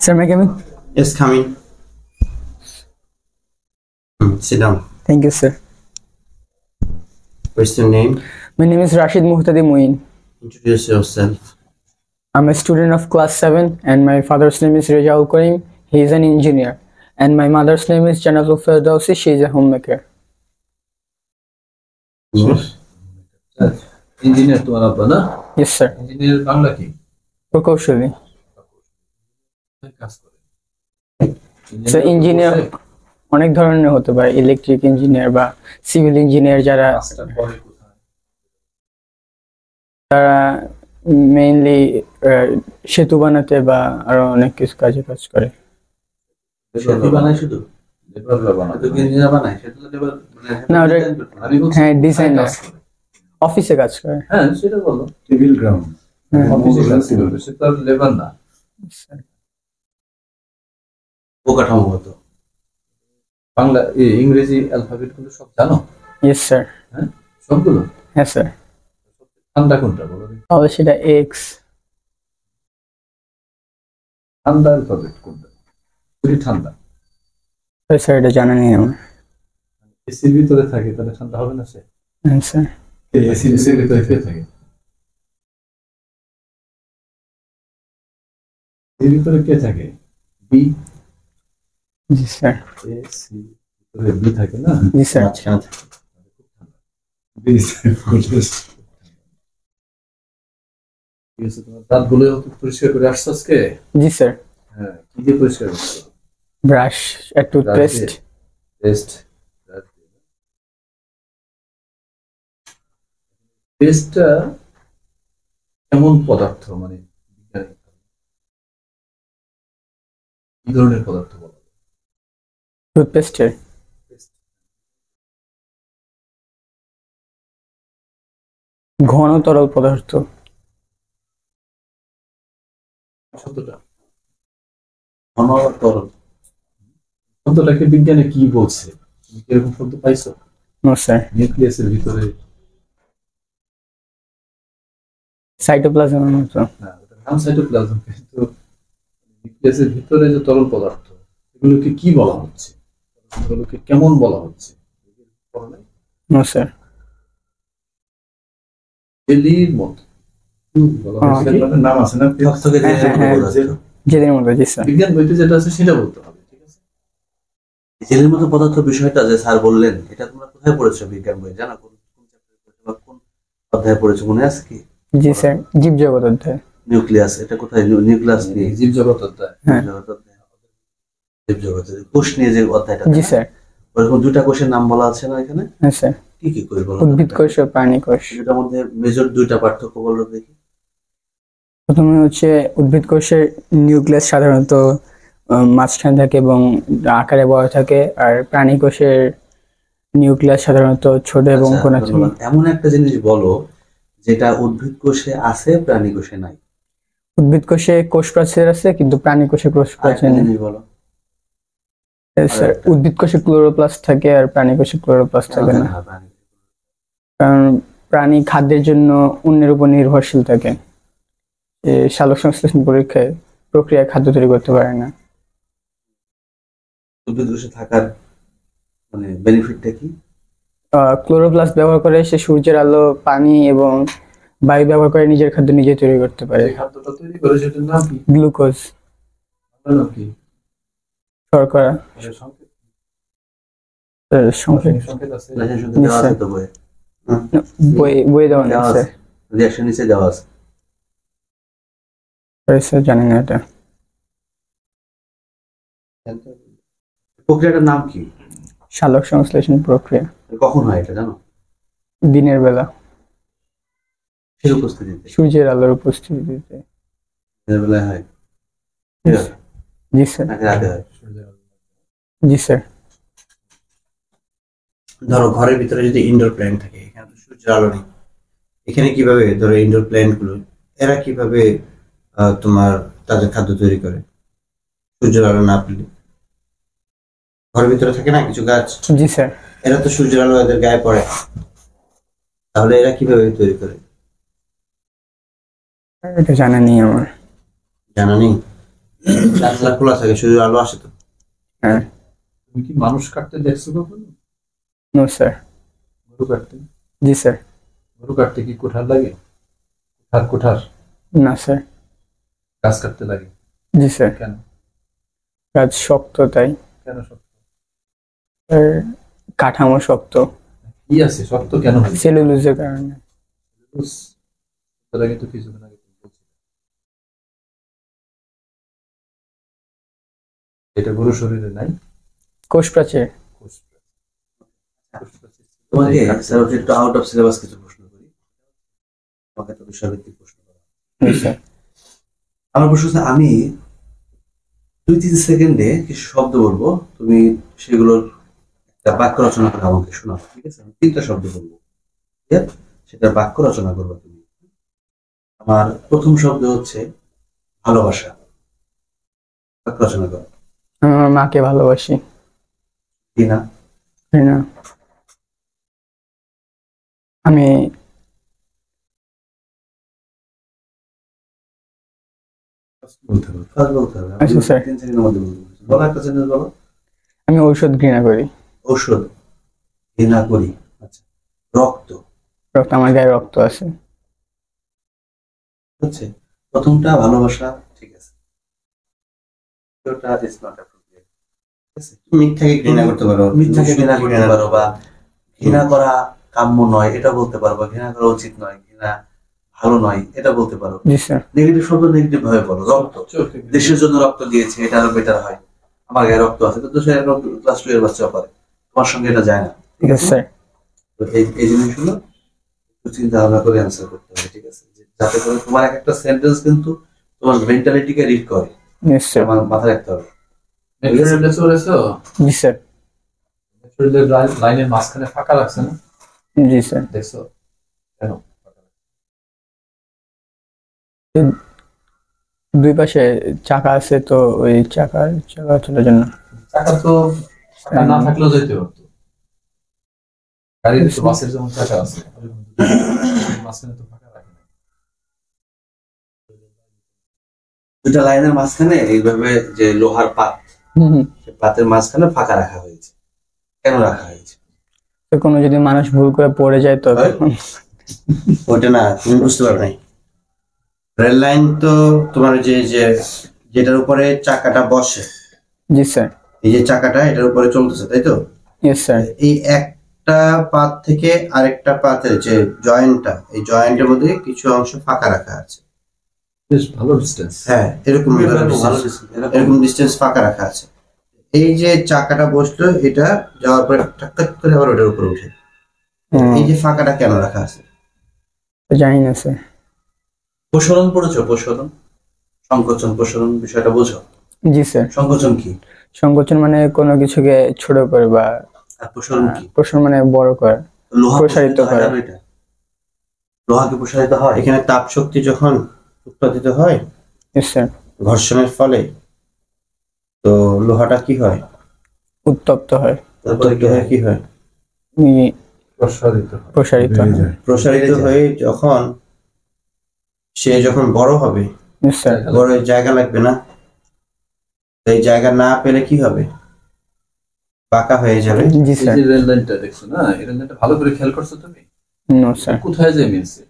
Sir, may I come in? Yes, come in. Sit down. Thank you, sir. What's your name? My name is Rashid Muhtadi Muin. Introduce yourself. I'm a student of class 7 and my father's name is Rejaul Karim. He is an engineer. And my mother's name is Janatul Ferdowsi. She is a homemaker. Engineer তোমার আব্বা না? Yes, sir. Engineer Bangla কি? প্রকৌশলী। কাজ করে। So, engineer অনেক ধরনের হতে পারে, ইলেকট্রিক ইঞ্জিনিয়ার বা সিভিল ইঞ্জিনিয়ার যারা তারা মেইনলি সেতু বানাতে বা আরো অনেক কিছু কাজ করে। সেতু বানায় শুধু? লেবার বানায়। তো ইঞ্জিনিয়ার বানায় সেতু লেবার না, হ্যাঁ ডিজাইনার অফিসে কাজ করে। হ্যাঁ সেটা বলো। Civil ground. অফিসে কাজ করে। সেটা লেবার না। অবকাঠামোগত। বাংলা ইংরেজি অ্যালফাবেট গুলো সব জানো? Yes, sir. হ্যাঁ সবগুলো? হ্যাঁ স্যার। ঠান্ডা কোনটা বলো? তাহলে সেটা এক্স। ঠান্ডা অ্যালফাবেট কোনটা? খুবই ঠান্ডা। স্যার এটা জানা নেই আমার। এসির ভিতরে থাকে তাহলে ঠান্ডা হবে না সে? হ্যাঁ স্যার। এসির ভিতরে কে থাকে? এর ভিতরে কে থাকে? বি। জি স্যার। এসি ভিতরে বি থাকে না? জি স্যার। বি ঠিক আছে, তোমার দাঁতগুলো পরিষ্কার করে আসছো আজকে? জি স্যার। হ্যাঁ, কি দিয়ে পরিষ্কার করছো? ব্রাশ আর টুথপেস্ট। পেস্টটা কেমন পদার্থ, মানে কি ধরনের পদার্থ বলা যায়? টুথপেস্টের ঘন তরল পদার্থ। শব্দটা ঘন তরল শব্দটাকে বিজ্ঞানে কি বলছে? তুমি কি এরকম শব্দ পাইছো? No sir. নিউক্লিয়াসের ভিতরে সাইটোপ্লাজমের মতো। না, ওটার নাম সাইটোপ্লাজম, কিন্তু নিউক্লিয়াসের ভিতরে যে তরল পদার্থ এগুলোকে কি বলা হচ্ছে? এগুলোকে কেমন বলা হচ্ছে? No sir. জেলির মতো নাম আছে না? জেলির মতো। জি স্যার। বিজ্ঞান বইতে যেটা আছে সেটা বলতে হবে, ঠিক আছে? জেলের মতো পদার্থ বিষয়টা যে স্যার বললেন, এটা তোমরা কোথায় পড়েছো বিজ্ঞান বই? জানো কোন কোন অধ্যায়ে পড়েছো, মনে আছে কি? জি স্যার, জীবজগৎ অধ্যায়। নিউক্লিয়াস, এটা কোথায়? নিউক্লিয়াস নিয়ে জীবজগৎ অধ্যায়। জীবজগতের কোষ নিয়ে যে অধ্যায়টা। জি স্যার। ওরকম দুটা কোষের নাম বলা আছে না এখানে? হ্যাঁ স্যার। কি কি কোষ বলো? উদ্ভিদ কোষ ও প্রাণী কোষ। এটার মধ্যে মেজর দুইটা পার্থক্য বলো দেখি। প্রথমে হচ্ছে উদ্ভিদ কোষের নিউক্লিয়াস সাধারণত মাঝখানে থাকে এবং আকারে বড় থাকে, আর প্রাণী কোষের নিউক্লিয়াস সাধারণত ছোট এবং কোনা থাকে। এমন একটা জিনিস বলো যেটা উদ্ভিদ কোষে আছে প্রাণী কোষে নাই। উদ্ভিদ কোষে কোষ প্রাচীর আছে কিন্তু প্রাণী কোষে কোষ প্রাচীর নেই। বলো স্যার, উদ্ভিদ কোষে ক্লোরোপ্লাস্ট থাকে আর প্রাণী কোষে ক্লোরোপ্লাস্ট থাকে না, কারণ প্রাণী খাদ্যের জন্য অন্যের উপর নির্ভরশীল থাকে। সালোক সংশ্লেষণ প্রক্রিয়ায় খাদ্য তৈরি করতে পারে না। উদ্ভিদ কোষে থাকার মানে বেনিফিটটা কি? ক্লোরোপ্লাস্ট ব্যবহার করে সে সূর্যের আলো, পানি এবং বায়ু ব্যবহার করে নিজের খাদ্য নিজে তৈরি করতে পারে। খাদ্যটা তৈরি করে সেটার নাম কি? গ্লুকোজ। নাম কি? শর্করা। সংকেত আছে। দেওয়া আছে তো বইয়ে। বইয়ে দেওয়া আছে। রিঅ্যাকশন নিচে দেওয়া আছে। স্যার জানি না এটা। প্রক্রিয়াটার নাম কি? সালোক সংশ্লেষণ প্রক্রিয়া। কখন হয় এটা জানো? দিনের বেলা। কিসের উপস্থিতিতে? সূর্যের আলোর উপস্থিতিতে। দিনের বেলায় হয়? জি স্যার। নাকি রাতে হয়? জি স্যার। ধরো ঘরের ভিতরে যদি ইনডোর প্ল্যান্ট থাকে, এখানে তো সূর্যের আলো নেই, এখানে কিভাবে ধরো ইনডোর প্ল্যান্ট গুলো এরা কিভাবে তোমার তাদের খাদ্য তৈরি করে? সূর্যের আলো না পেলে ঘরের ভিতরে থাকে না কিছু গাছ। জি স্যার। এরা তো সূর্যের আলো এদের গায়ে পড়ে, তাহলে এরা কিভাবে তৈরি করে? এটা জানা নেই আমার। জানা নেই? জানলা খোলা থাকে, সূর্যের আলো আসে তো। হ্যাঁ। তুমি কি মানুষ কাটতে দেখছো কখনো? No sir. গরু কাটতে? জি স্যার। গরু কাটতে কি কুঠার লাগে? কুঠার? না স্যার। গাছ কাটতে লাগে? জি স্যার। কেন? গাছ শক্ত তাই। কেন শক্ত? আর কাঠামো শক্ত, কি আছে শক্ত কেন হয়? সেলুলোজের কারণে। তারা কিন্তু কিছুদিন আগে তুমি বলছিলে। এটা গরু শরীরে নাই। কোষ প্রাচীর। তোমাকে স্যার একটু আউট অফ সিলেবাস কিছু প্রশ্ন করি, তোমাকে তো বিষয়ভিত্তিক প্রশ্ন করা। জি স্যার। আমার প্রশ্ন হচ্ছে, আমি 2-3 সেকেন্ডে কিছু শব্দ বলবো, তুমি সেগুলোর একটা বাক্য রচনা করে আমাকে শোনাও, ঠিক আছে? আমি 3টা শব্দ বলবো, ঠিক আছে? সেটার বাক্য রচনা করবো তুমি। আমার প্রথম শব্দ হচ্ছে ভালোবাসা। বাক্য রচনা করো। আমি আমার মাকে ভালোবাসি। ঘৃণা। ঘৃণা। আমি বলতে হবে। ফার্স্ট বলতে হবে। আচ্ছা, স্যার। 3 সেকেন্ডের মধ্যে বলবো। বলো একটা সেন্টেন্স বলো। আমি ঔষধ ঘৃণা করি। ঔষধ ঘৃণা করি। আচ্ছা। রক্ত। রক্ত, আমার গায়ে রক্ত আছে। হচ্ছে প্রথমটা ভালোবাসা, ঠিক আছে। দ্বিতীয়টা is not appropriate, ঠিক আছে? মিথ্যাকে ঘৃণা করতে পারো, মিথ্যাকে ঘৃণা করতে পারো, বা ঘৃণা করা কাম্য নয় এটা বলতে পারো, বা ঘৃণা করা উচিত নয়, ঘৃণা ভালো নয় এটা বলতে পারো। জি স্যার। নেগেটিভ শব্দ নেগেটিভ ভাবে বলো। রক্ত, দেশের জন্য রক্ত দিয়েছে, এটা আরো বেটার হয়। আমার গায়ে রক্ত আছে, তো সে ক্লাস 2 এর বাচ্চা পারে, তোমার সঙ্গে এটা যায় না, ঠিক আছে স্যার। তো এই জিনিসগুলো একটু চিন্তা ভাবনা করে অ্যান্সার করতে হবে, ঠিক আছে? যাতে করে তোমার এক একটা সেন্টেন্স কিন্তু তোমার মেন্টালিটিকে রিড করে, নিশ্চয়। আমার মাথায় রাখতে হবে। জি স্যার। লাইনের মাঝখানে ফাঁকা রাখছে না? জি স্যার। দেখছো কেন? দুই পাশে চাকা আছে, তো ওই চাকার চলাচলের জন্য। চাকা তো চাকা না থাকলেও যেতে পারতো। গাড়িতে তো বাসের যেমন চাকা আছে, মাঝখানে তো ফাঁকা রাখে না। দুটা লাইনের মাঝখানে এইভাবে যে লোহার পাত, সে পাতের মাঝখানে ফাঁকা রাখা হয়েছে, কেন রাখা হয়েছে? তো কোনো যদি মানুষ ভুল করে পড়ে যায় তো তখন। ওটা না, তুমি বুঝতে পারো নাই। রেল লাইন তো তোমার যেটার উপরে চাকাটা বসে, জি স্যার। এই যে চাকাটা এটার উপরে চলতেছে, তাই তো? Yes sir. এই একটা পাত থেকে আরেকটা পাতের যে জয়েন্টটা, এই জয়েন্টের মধ্যে কিছু অংশ ফাঁকা রাখা আছে। বেশ ভালো ডিসটেন্স। হ্যাঁ, এরকম ডিস্টেন্স ফাঁকা রাখা আছে। এই যে চাকাটা বসলো, এটা যাওয়ার পরে টাক করে আবার ওটার উপরে উঠে, এই যে ফাঁকাটা কেন রাখা আছে? জানি না স্যার। প্রসারণ পড়েছো? প্রসারণ, সংকোচন, প্রসারণ বিষয়টা বোঝো? জি স্যার। সংকোচন কি? সংকোচন মানে কোনো কিছুকে ছোট করে, বা আর প্রসারণ কি? প্রসারণ মানে বড় করে, লোহা প্রসারিত করে। লোহা কি প্রসারিত হয়? এখানে তাপ শক্তি যখন উৎপাদিত হয় ইয়েস স্যার। ঘর্ষণের ফলে, তো লোহাটা কি হয়? উত্তপ্ত হয়। উত্তপ্ত হয়ে কি হয়? প্রসারিত প্রসারিত হয়ে যখন বড় হবে, ইয়েস স্যার। বড় জায়গা লাগবে না, এই জায়গা না পেলে কি হবে? বাঁকা হয়ে যাবে। জি স্যার। এই যে রেল লাইনটা দেখছো না, এই রেল লাইনটা ভালো করে খেয়াল করছো তুমি? No sir. কোথায় যায় মিলছে?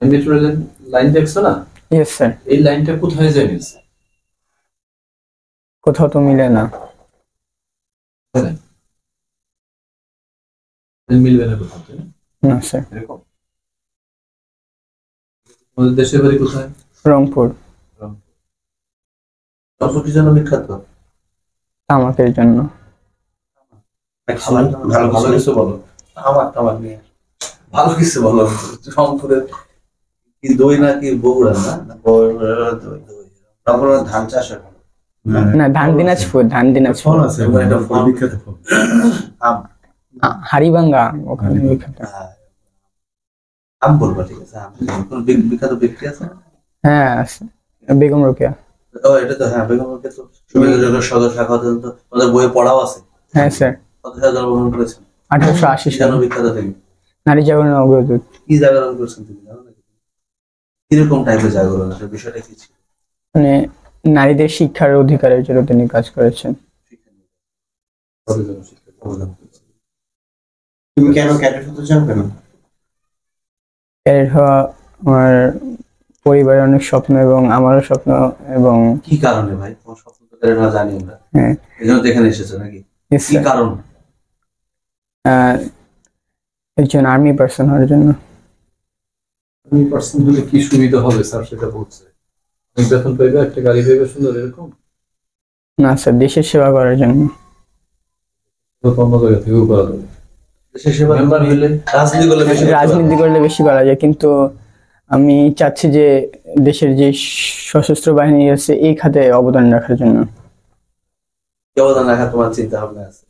মেট্রো রেল লাইন দেখছো না? Yes sir. এই লাইনটা কোথায় যায় মিলছে? কোথাও তো মিলে না। মিলবে না কোথাও, তাই না? না স্যার। এরকম আমাদের দেশের বাড়ি কোথায়? রংপুর। রংপুর কি জন্য বিখ্যাত? তামাকের জন্য। ভালো ভালো কিছু বলো। তামাক নিয়ে ভালো কিছু বলো। রংপুরের কি দই নাকি বগুড়া? না রংপুরের ধান চাষ হয়। না, ধান দিনাজপুর। ফল আছে, এটা ফল বিখ্যাত ফল। আম। হাড়িভাঙ্গা ওখানে বিখ্যাত। আম বলবো, ঠিক আছে? আম কোন বিখ্যাত ব্যক্তি আছে? হ্যাঁ আছে, বেগম রোকেয়া। ও এটা তো, হ্যাঁ, বেগম রোকেয়া তো সুবিধাজনক সদর শাখা, তো ওদের বইয়ে পড়াও আছে। হ্যাঁ স্যার। কত সালে জন্মগ্রহণ করেছেন? 1880 কেন সালে। বিখ্যাত থেকে? নারী জাগরণের অগ্রদূত। কি জাগরণ করেছেন তুমি জানো নাকি? কিরকম টাইপের জাগরণ আছে, বিষয়টা কি ছিল? মানে নারীদের শিক্ষার অধিকারের জন্য তিনি কাজ করেছেন। তাদের জন্য শিক্ষা প্রদান করছে। তুমি কেন ক্যাডেট হতে চাও কেন? ক্যাডেট হওয়া আমার পরিবারের অনেক স্বপ্ন এবং আমারও স্বপ্ন। এবং কি কারণে ভাই তোমার স্বপ্ন তো ক্যাডেট হওয়া জানি আমরা, হ্যাঁ, এই জন্য তো এখানে এসেছো নাকি? yes, কি sir, কারণ? একজন আর্মি পার্সন হওয়ার জন্য। তুমি পার্সন হলে কি সুবিধা হবে স্যার সেটা বলছে। তুমি বেতন পাইবে, একটা গাড়ি পাইবে, সুন্দর এরকম? না স্যার, দেশের সেবা করার জন্য। তো অন্য জায়গা থেকেও করা যাবে। দেশের সেবা মেম্বার হলে রাজনীতি করলে বেশি করতে রাজনীতি পারবে। করলে বেশি করা যায়, কিন্তু আমি চাচ্ছি যে দেশের যে সশস্ত্র বাহিনী আছে এই খাতে অবদান রাখার জন্য। কি অবদান রাখার তোমার চিন্তা ভাবনা আছে?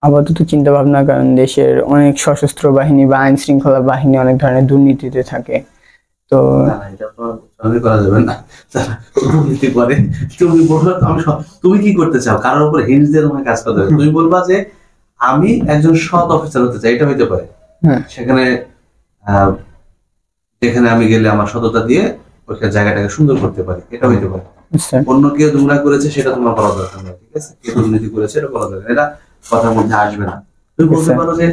আপাতত চিন্তা ভাবনা, কারণ দেশের অনেক সশস্ত্র বাহিনী বা আইন শৃঙ্খলা বাহিনী অনেক ধরনের দুর্নীতিতে থাকে। তো না না, এটা তোমার উচ্চারণই করা যাবে না। যারা দুর্নীতি করে, তুমি বলবা তুমি কি করতে চাও, কারোর উপর হিন্স দিয়ে তোমাকে কাজ করতে হবে। তুমি বলবা যে আমি একজন সৎ অফিসার হতে চাই, এটা হইতে পারে। হ্যাঁ, সেখানে যেখানে আমি গেলে আমার সততা দিয়ে ওইখানে জায়গাটাকে সুন্দর করতে পারি, এটা হইতে পারে। স্যার, অন্য কেউ দুর্নীতি করেছে সেটা তোমার বলা দরকার নেই, ঠিক আছে? কে দুর্নীতি করেছে এটা বলা দরকার নেই, এটা কথার মধ্যে আসবে না। তুমি বলতে স্যার। পারো যে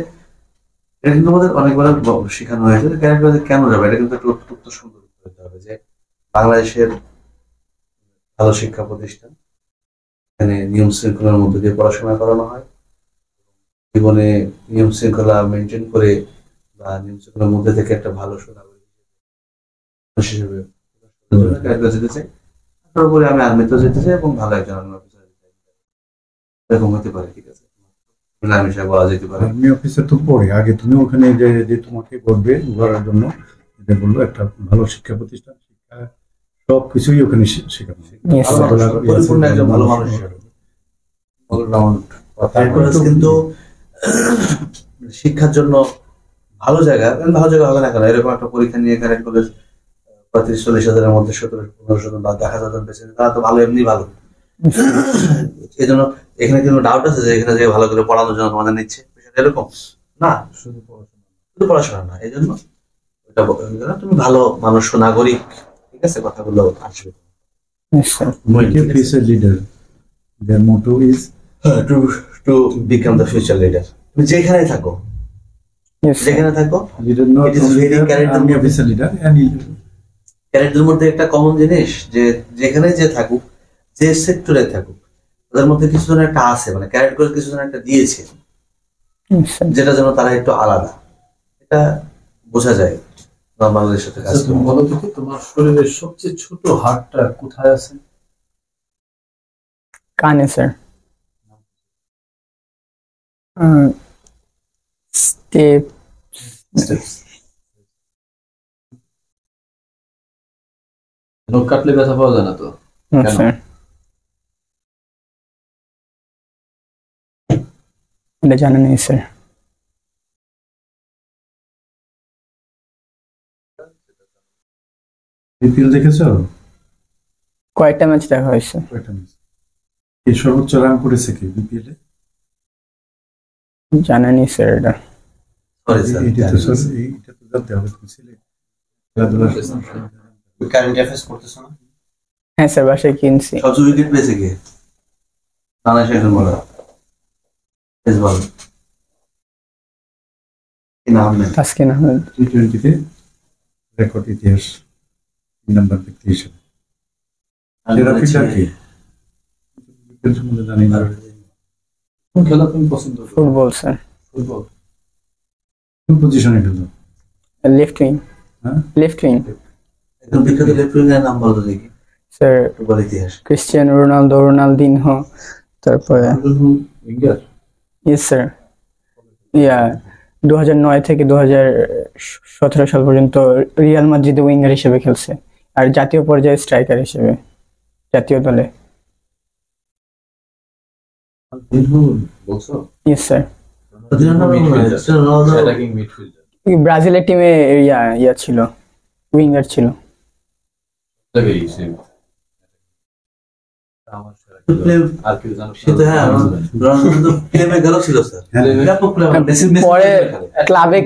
এটা কিন্তু আমাদের অনেকবার শেখানো হয়েছে যে ক্যারেক্টার কেন যাবে, এটা কিন্তু একটু অত্যন্ত সুন্দর করতে হবে যে বাংলাদেশের ভালো শিক্ষা প্রতিষ্ঠান, এখানে নিয়ম শৃঙ্খলার মধ্যে দিয়ে পড়াশোনা করানো হয়, জীবনে নিয়ম শৃঙ্খলা মেনটেন করে বা নিয়ম শৃঙ্খলার মধ্যে থেকে একটা ভালো সুনাগরিক হিসেবে ক্যারেক্টার যেতে চাই। তারপরে আমি আর্মিতেও যেতে চাই এবং ভালো একজন আর্মি অফিসার এরকম হতে পারে, ঠিক আছে? আমি সে বলা যেতে পারে। আর্মি অফিসার তো পরে, আগে তুমি ওখানে যে যে তোমাকে বলবে করার জন্য, এটা বললো একটা ভালো শিক্ষা প্রতিষ্ঠান, শিক্ষা সব কিছুই ওখানে শেখানো হয়। Yes, sir. ভালো মানুষ, পরিপূর্ণ একজন ভালো মানুষ হিসেবে অলরাউন্ড কিন্তু শিক্ষার জন্য ভালো জায়গা, ভালো জায়গা হবে না কেন? এরকম একটা পরীক্ষা নিয়ে ক্যারেক্ট কলেজ 35-40 হাজারের মধ্যে 17-15 বা 10,000 জন পেয়েছে, তারা তো ভালো, এমনি ভালো। এই জন্য এখানে কোনো ডাউট আছে যে এখানে যে ভালো করে পড়ানোর জন্য তোমাদের নিচ্ছে, বিষয়টা এরকম না। শুধু পড়াশোনা না, এই জন্য তুমি ভালো মানুষ, নাগরিক, ঠিক আছে? কথাগুলো আসবে। Yes, sir. Future leader, their motto is to become the future leader. তুমি যেখানে থাকো, Yes, sir. যেখানে থাকো, leader, not It is only very the character army movie. officer leader, any ক্যারেক্টারের মধ্যে একটা কমন জিনিস যে যেখানে যে থাকুক, যে সেক্টরে থাকুক, তাদের মধ্যে কিছু জন একটা আছে, মানে ক্যারেক্ট করে কিছু জন একটা দিয়েছে, Yes, sir. যেটা যেন তারা একটু আলাদা, এটা বোঝা যায় বাংলাদেশের সাথে কাজ তুমি করে। বলো তো কি তোমার শরীরের সবচেয়ে ছোট হাড়টা কোথায় আছে? কানে স্যার। স্টেপ নখ কাটলে ব্যথা পাওয়া যায় না তো? কেন? স্যার, এটা জানা নেই স্যার। বিপিএল দেখেছো? কয়েকটা ম্যাচ দেখা হয়েছে। কয়টা match? এই সর্বোচ্চ রান করেছে কি বিপিএল এ? জানা নেই স্যার এটা। Sorry, sir, এটা তো স্যার, এটা তো জানতে হবে, তুমি ছেলে খেলাধুলা কারেন্ট অ্যাফেয়ার্স পড়তেছো না? হ্যাঁ স্যার, বাসায় কিনছি। সবচেয়ে উইকেট পেয়েছে কে? বাংলাদেশের একজন বলার, বেশ ভালো, কি নাম নেই? তাসকিন আহমেদ। টি20-তে রেকর্ড ইতিহাস 3 নম্বর ব্যক্তি হিসেবে। সেরা ফিটার কি? বিপিএল সম্বন্ধে জানি না। কোন খেলা তুমি পছন্দ করো? Football sir. ফুটবল। কোন পজিশনে খেলতো? Left wing. হ্যাঁ? লেফট উইং একজন বিখ্যাত লেফট উইঙ্গারের নাম বলতো দেখি, স্যার। ফুটবল ইতিহাস। ক্রিস্টিয়ানো রোনালদো, রোনালদিনহো, তারপরে উইঙ্গার। Yes sir. 2009 থেকে 2017 সাল পর্যন্ত রিয়াল মাদ্রিদে উইঙ্গার হিসেবে খেলছে, আর জাতীয় পর্যায়ে স্ট্রাইকার হিসেবে জাতীয় দলে। বলছো? Yes sir. Attacking midfielder. ব্রাজিলের টিমে ইয়া ছিল, উইঙ্গার ছিল। লাগে এই সেম। আমার সেরা তো খেলোয়াড়। প্লে- আর কেউ জানো? সে তো হ্যাঁ রোনালদো তো প্লেমে গেল ছিল স্যার হ্যাঁ। ব্যাপক প্লেয়ার পরে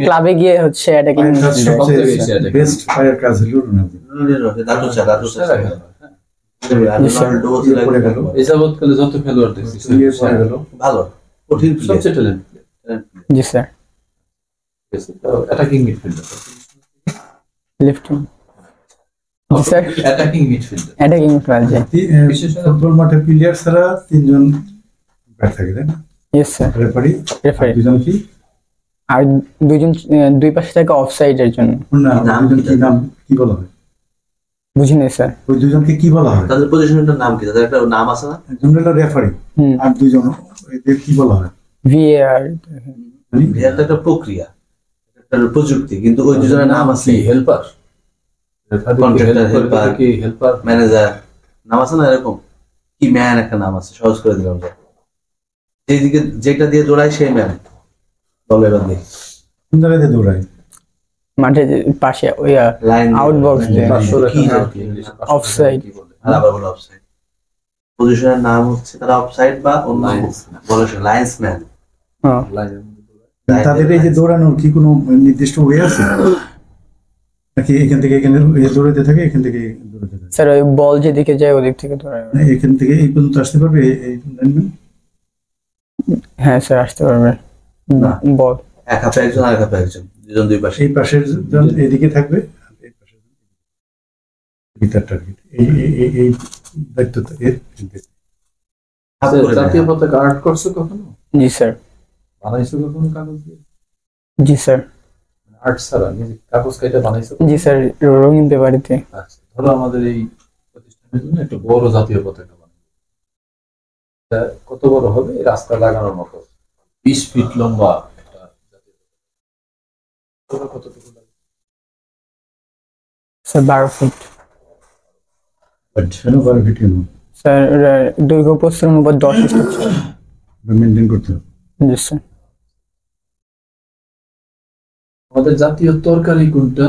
ক্লাবে গিয়ে হচ্ছে অ্যাটাকিং পায়ের কাজ মিডফিল্ডার। সবচেয়ে বেশি attack। বেস্ট পায়ের কাজ হলো রোনালদো। দাদু সেরা খেলোয়াড়, হ্যাঁ। রোনালদো ছিল পড়ে গেল এই যাবৎকালে যত খেলোয়াড় দেখছি ইয়ে পড়ে গেল ভালো কঠিন player। সবচেয়ে ট্যালেন্ট জি স্যার। Attacking midfielder. লেফট জি sir, attacking midfielder. Attacking midfielder জি। ফুটবল মাঠে প্লেয়ার ছাড়া তিনজন ব্যাট থাকে তাই না? Yes sir. রেফারি রেফারি দুজন কি আর দুইজন দুই পাশে থাকে অফসাইডের জন্য। না নাম দুজন কি কি নাম কি বলা হয়? বুঝি নাই স্যার। ওই দুজনকে কি বলা হয়? তাদের পজিশনের নাম কি তাদের একটা নাম আছে না একজন হলো রেফারি হুম, আর দুজন এদের কি বলা হয়? ভিএআর। জানি? এটা তো একটা প্রক্রিয়া একটা প্রযুক্তি কিন্তু ওই দুজনের নাম আছে কি হেল্পার? Contractor, helper। কি হেল্পার? ম্যানেজার নাম আছে না এরকম কি ম্যান একটা নাম আছে সহজ করে দিলাম যে যেদিকে যেটা দিয়ে দৌড়ায় সেই ম্যান বলের দিয়ে কোন জায়গাতে দৌড়ায়? মাঠের পাশে ওই লাইন Outbox দিয়ে। কি Offside। আর আবার বলে অফসাইড পজিশনের নাম হচ্ছে তারা অফসাইড বা অন্য বলে লাইন্সম্যান হ্যাঁ, তাদের এই যে দৌড়ানোর কি কোনো নির্দিষ্ট ওয়ে আছে নাকি এখান থেকে এখানে দৌড়াতে থাকে এখান থেকে দৌড়াতে থাকে? স্যার ওই বল যেদিকে যায় ওদিক থেকে ধরে। মানে এখান থেকে এই পর্যন্ত আসতে পারবে এই লাইনম্যান? হ্যাঁ স্যার, আসতে পারবে। না। বল এক হাতে একজন আর এক হাতে একজন দুজন দুই পাশে এই পাশের জন এদিকে থাকবে আর এই পাশের জন ভিতর টার্গেট এই দায়িত্বটা এর ভাগ করে জাতীয় দেয়। পতাকা আর্ট করছো কখনো? জি স্যার। বানাইছো কখনো কাগজ দিয়ে? জি স্যার। আর্ট ছাড়া নিজে কাগজ কেটে বানাইছো? জি স্যার, রঙিন পেপারিতে। আচ্ছা, ধরো আমাদের এই প্রতিষ্ঠানের জন্য একটা বড় জাতীয় পতাকা বানাবো। এটা কত বড় হবে? এই রাস্তা লাগানোর মতো 20 ফিট লম্বা একটা জাতীয় পতাকা। কতটুকু লাগবে? Sir 12 feet. কেন করে ভিডিও স্যার দৈর্ঘ্য প্রস্তুর অনুপাত 10 স্টেপ স্যার। মেনটেন করতে হবে। জি স্যার। আমাদের জাতীয় তরকারি কোনটা?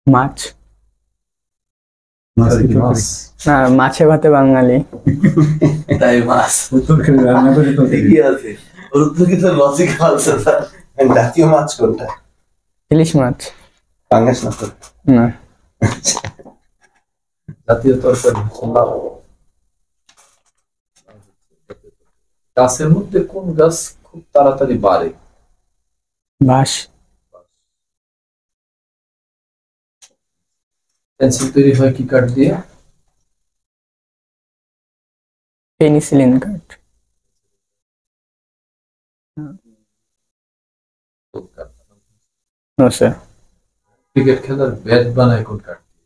মাছ। মাছ কি মাছ। না, মাছে ভাতে বাঙালি। তাই মাছ তরকারি রান্না করে তো ঠিকই আছে ওর তো কিন্তু লজিক আছে স্যার জাতীয় মাছ কোনটা? ইলিশ মাছ। পাঙ্গাস না তো? না, জাতীয় তরকারি হচ্ছে লাউ। গাছের মধ্যে কোন গাছ খুব তাড়াতাড়ি বাড়ে? বাঁশ। পেন্সিল তৈরি হয় কি কাঠ দিয়ে? পেনিসিলিন কাঠ। No sir. ক্রিকেট খেলার ব্যাট বানায় কোন কাঠ দিয়ে?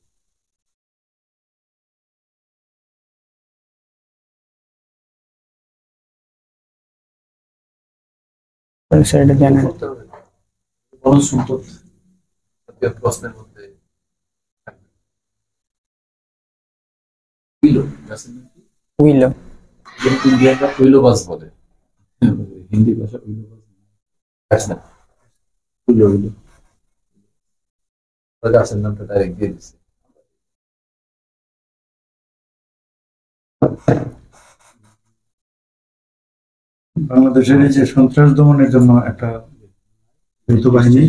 স্যার এটা জানেন? বলতে হবে। বনজ সম্পদ জাতীয় প্রশ্নের মধ্যে থাকবে। উইলো গাছের নাম কি? উইলো। যেহেতু ইন্ডিয়ানরা উইলো গাছ বলে, হিন্দি ভাষা উইলো গাছ গাছ না, উইলো উইলো গাছের নামটা ডাইরেক্ট দিয়ে দিচ্ছে। বাংলাদেশের এই যে সন্ত্রাস দমনের জন্য একটা যৌথ বাহিনী